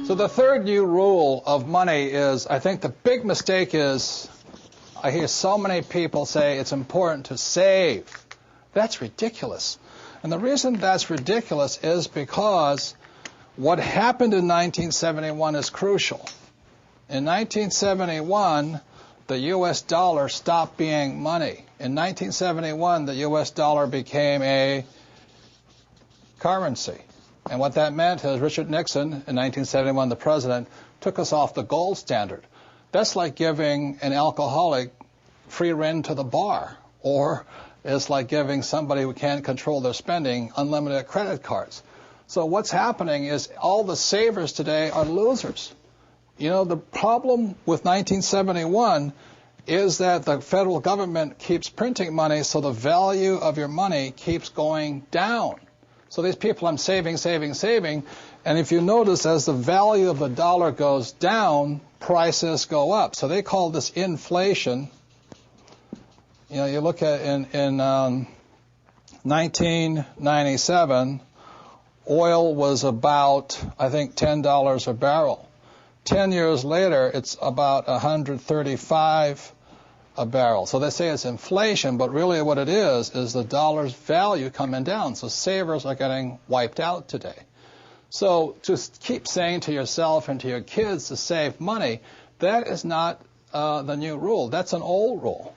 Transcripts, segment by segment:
So the third new rule of money is, I think the big mistake is, I hear so many people say it's important to save. That's ridiculous. And the reason that's ridiculous is because what happened in 1971 is crucial. In 1971, the U.S. dollar stopped being money. In 1971, the U.S. dollar became a currency. And what that meant is Richard Nixon, in 1971, the president, took us off the gold standard. That's like giving an alcoholic free rein to the bar, or it's like giving somebody who can't control their spending unlimited credit cards. So what's happening is all the savers today are losers. You know, the problem with 1971 is that the federal government keeps printing money, so the value of your money keeps going down. So these people, I'm saving, and if you notice, as the value of the dollar goes down, prices go up. So they call this inflation. You know, you look at in 1997, oil was about, I think, $10 a barrel. 10 years later, it's about 135 a barrel. So they say it's inflation, but really what it is the dollar's value coming down. So savers are getting wiped out today. So just keep saying to yourself and to your kids to save money, that is not the new rule. That's an old rule.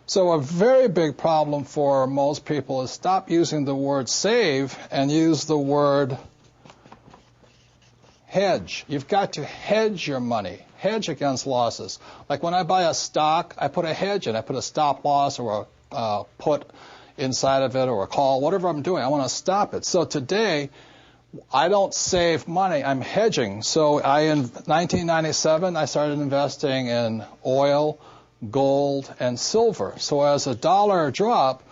So a very big problem for most people is stop using the word save and use the word hedge. You've got to hedge your money, hedge against losses. Like when I buy a stock, I put a hedge in. I put a stop loss or a put inside of it or a call, whatever I'm doing. I want to stop it. So today, I don't save money. I'm hedging. So in 1997, I started investing in oil, gold, and silver. So as the dollar dropped,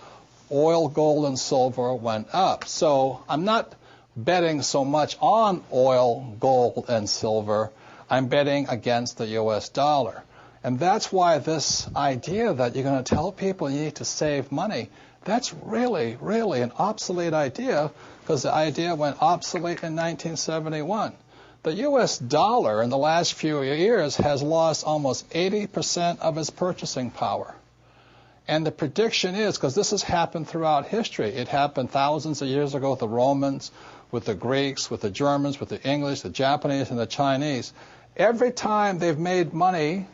oil, gold, and silver went up. So I'm not betting so much on oil, gold, and silver. I'm betting against the U.S. dollar. And that's why this idea that you're going to tell people you need to save money, that's really, really an obsolete idea, because the idea went obsolete in 1971. The U.S. dollar in the last few years has lost almost 80% of its purchasing power. And the prediction is, because this has happened throughout history, it happened thousands of years ago with the Romans, with the Greeks, with the Germans, with the English, the Japanese, and the Chinese. Every time they've made money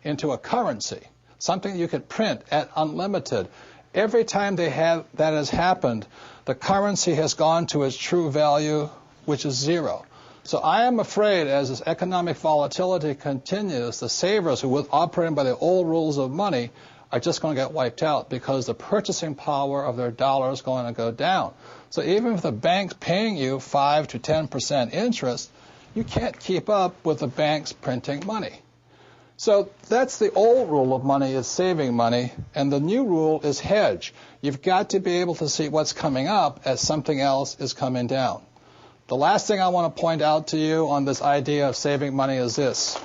into a currency, something you could print at unlimited, every time that has happened, the currency has gone to its true value, which is zero. So I am afraid as this economic volatility continues, the savers who were operating by the old rules of money are just going to get wiped out because the purchasing power of their dollar is going to go down. So even if the bank's paying you 5 to 10% interest, you can't keep up with the banks printing money. So that's the old rule of money, is saving money, and the new rule is hedge. You've got to be able to see what's coming up as something else is coming down. The last thing I want to point out to you on this idea of saving money is this.